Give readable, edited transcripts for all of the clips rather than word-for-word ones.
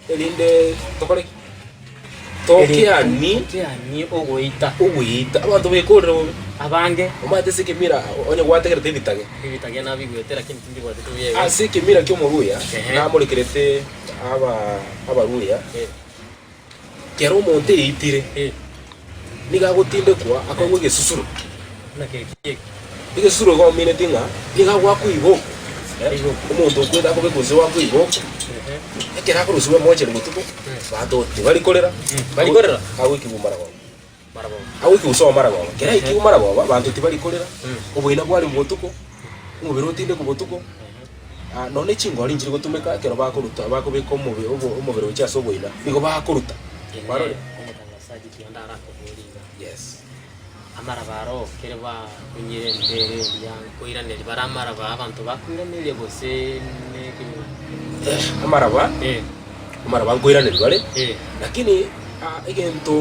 elinde tokore tokiani ogoita abantu bekorero abange omate sikimira onye gwategerete bitage nabigwete lakini tindi gwate tuye sikimira kyomuruya namurekerete abaruya kero monte itire niga gutinde kwa akogwe gesusuru na keke igesuro go minute nga niga gwa kuibo umuntu kwenda ko bekoze wa kuibo ekera ko rusuwe moche ngutuko bato bari korera awe kibumara go awe kibuso mara go kera ikibumara go bantu tibari korera ubwina bwari mutuko umubiro utinde ku butuko none chingori njiri gutumeka kero bakuruta bakubiko umubiro cyaso bwina nigo bakuruta barore umutangazaji kiyandara ko buriga yes amarabaro kereba kunyire mbere ya koiraneri baramaraba abantu bakwiranerye bose amaraba koiraneri bale lakini igento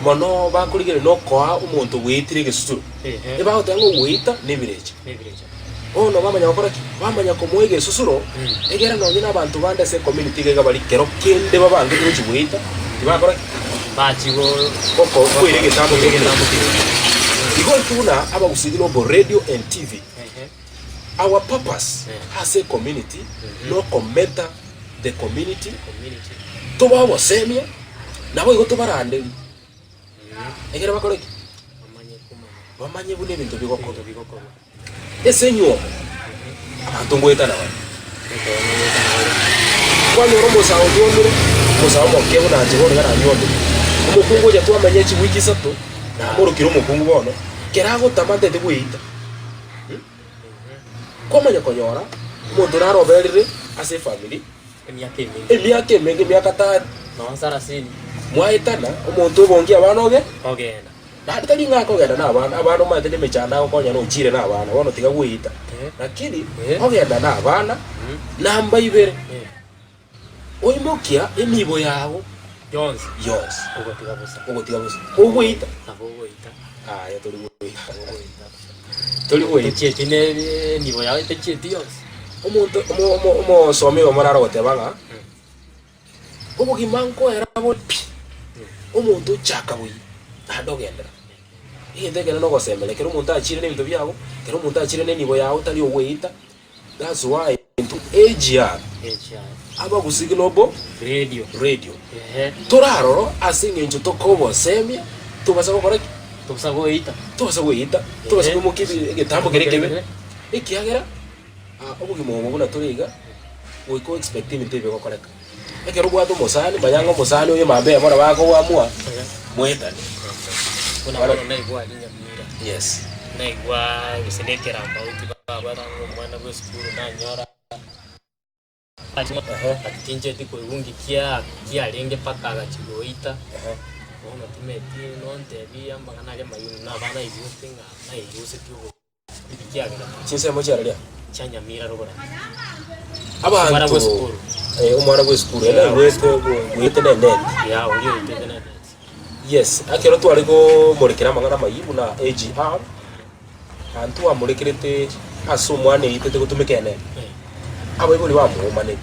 mono bakurigere no kwa umuntu witire gesuturu eba hotango wita nebireje ono bamanya gukora ki bamanya ko mwege susuro egera nonye nabantu bande se community gega bari kero kende babange n'iki wita ibakora bachigo koko kwirege tambo Iko tuna aba gusigino bo radio and TV. Our purpose as a community no commenta the community toba wasemia nabo igo tobarande egera bakora ki bamanye bune bintu bigoko esenyo abantu ngweta nawe kwani romo sawo ndondere musawo mokebo na njibone kana nyombe umukungu je twamanye chi wiki sato na morukiro umukungu bono kerago tamante de gwita komanya konyora umuntu naroberere ase family emyaka emenge myaka ta no sarasini mwaitana umuntu bongi abanoge ogenda natali ngako genda nabana abano matende mechana konya no chire nabana bono tiga gwita lakini ogenda nabana namba ibere oimokia emibo yawo yons ogotiga busa ogwita ya toli gwita chine nibo yawo techeti yons umuntu omo some omoraro gotebanga obugimanko era bopi umuntu chaka buyi adogendera igendegera no gosembele kero umuntu achire n'ibintu byawo kero umuntu achire n'enibo yawo tali ogwita. That's why into AGR aba gusiginobo radio turaroro asinge njo tokobo semia tubasa gukora tubasa goita tubasa kumukibi getambo gerekebe ikiagera obugimo buna turiga we co expecting intebe gokoreka ekero gwato mosani bayango mosani oyo mambe amara bako wamua mwetani kuna wala na igwa nyamira yes na igwa gusenekera mbauti baba rango mwana go school na nyora atinje tiko ungi kia lenge paka gachigoita ono timeti nonte bia mbagana ya mayuni na bana ibusinga na ibuse tugo kia gara chinse mochi aralia chanya mira rogora aba mwana go school umwana go school ela wete na net ya uriyo wete na net yes akero twari go morekera mangana mayibu na AGR antu amurekerete aso mwana itete gutumikene abayibuli bamumane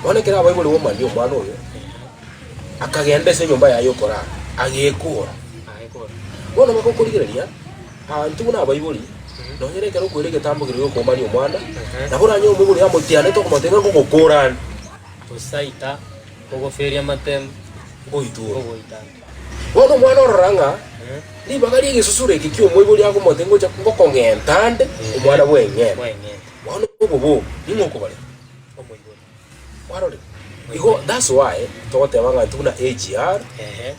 bonekera abayibuli bomani omwana oyo akagenda se nyumba yayo kora agekora bona bakokurigereria antu buna abayibuli nonyerekera ukwirege tambugiriro ko mani omwana nabona nyo mubuli amutiane to komatenga ko gukora usaita kogo feria matem boituro bona mwana oranga ni bagari gesusure kikyo mubuli ako motengo cha ngokongentande omwana bwenye bona bobo nimoko bale warore iko that's why tote banga tuna AGR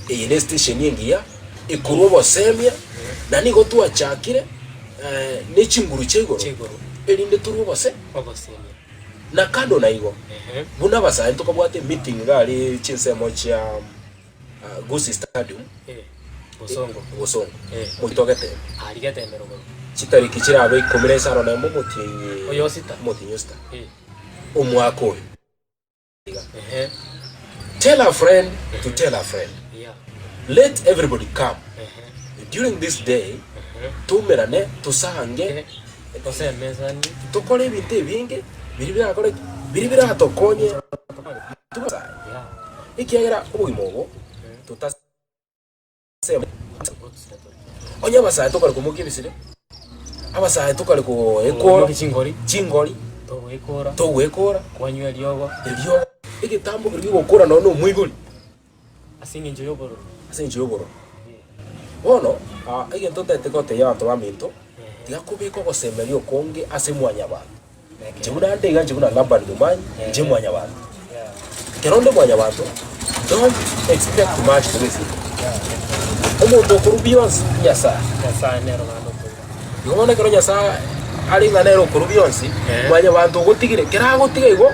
ene station yengia ikurubo semia na niko tuwa chakire ne chinguru chegoro elinde turubo se ogosemia na kando na igo buna basa ntoka bwate meeting gali chinsemo cha Goose Stadium Bosongo mutogete arigete mberogo chitari kichira abe komeresa ro na mumuti oyosita yosta omwako tell a friend to tell a friend let everybody come during this day tumerane tusange tosemezani tukore ibintu binge biribira tokonye ikiagera ubugima obo tutasema onya basaye tukari kumukibisire abasaye tukari ko ekora chingori togwekora kwanywa ryogo igitambo kiri gukora no mwiguri asinge yoboro bono egento tetikote yanto baminto tigakubiko gosemerio konge ase mwanya bantu jibuna ndega jibuna lamba ndumanyi je mwanya bantu keronde mwanya bantu don't expect much to this omuntu kurubiyonsi nyasa nero bando yobona kero nyasa ali nganero kurubiyonsi mwanya bantu gotigire keragotiga igo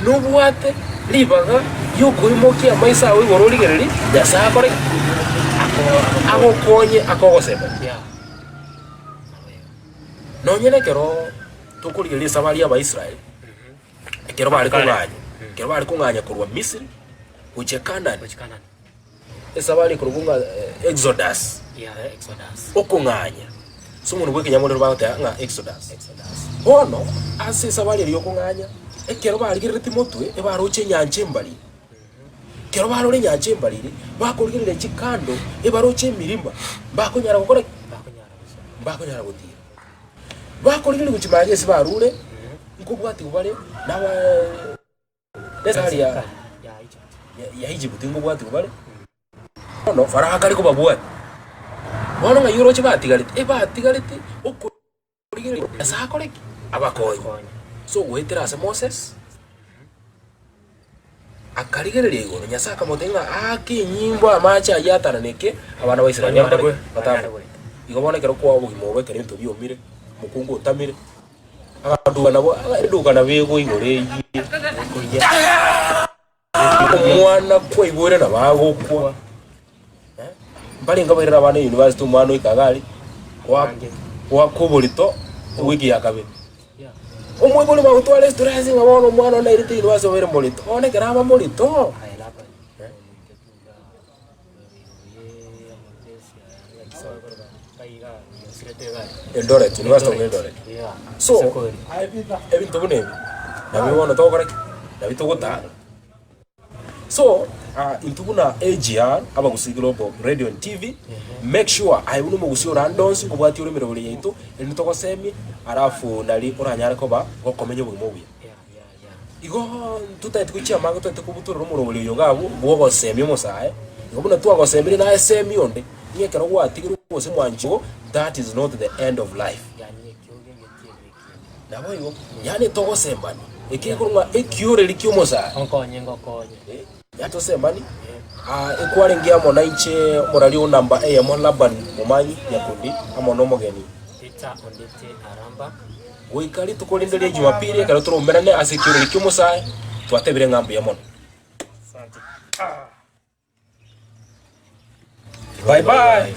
nubwate libaga yukuimokia maisa awe gororigereri nyasa akore agokonye akogosema nonyene kero tukurigeria sabari aba Israel kero bari kunganya kurwa Misiri uje Canaan esabari kurunga Exodus okunganya sumuntu bwekinyamuriro bagota nga Exodus hono ase sabari riyo kunganya ekero bari giriti motwe ebaroche nyanje mbali kero barore nyanje mbali bakurigirira chikando ebaroche mirimba bakonyara gukora bakonyara gutira bakurigirira guchimage sibarure nkubwati ubare nawa desaria ya Egypt ngubwati ubare no faraha kali ko babwa bono nga yuro chibatigarite ebatigarite okurigirira asakore abakoyi so wetera ase Moses akarigereria igoro nyasaka motenga akinyimbo amacha yataraneke abana ba Israeli batabo igobone kero kwa bugimo obekere into biomire mukungu utamire abaduga nabo abaduga nabego igore umwana kwa igore nabagokwa mbali ngabarira abana university umwana ikagari kwa kuburito wiki yakabe umwe boli bagutwara restaurant ngabona umwana na irite university obere molito one keraba molito Eldoret, University of Eldoret. So, ebintu bunebi nabibona tokora nabitogota. So, intubuna AGR abagusigiro bo radio and TV. Make sure ayuno mugusio randons kubwati uri mirobole yitu enitoko semi arafu nali oranyara koba gokomenye bumubi. Igo tutayitwikia mango tutekubutura rumurobole yongabo bwo semi musaye. Igobuna tuwa semi na semi onde. Niye kero gwatigira bose mwanjo. That is not the end of life. Nabo igo yani togo sembani ekikurunga ekiure likyomosa ngokonye yato sembani ekwarengia mona iche morali namba mo laban mumanyi yakundi amono mogeni ita ondete aramba goikali tukolinderia Jumapili kala turomerane asekiure likyomosa twatebire ngambo ya mono. Asante. Bye bye.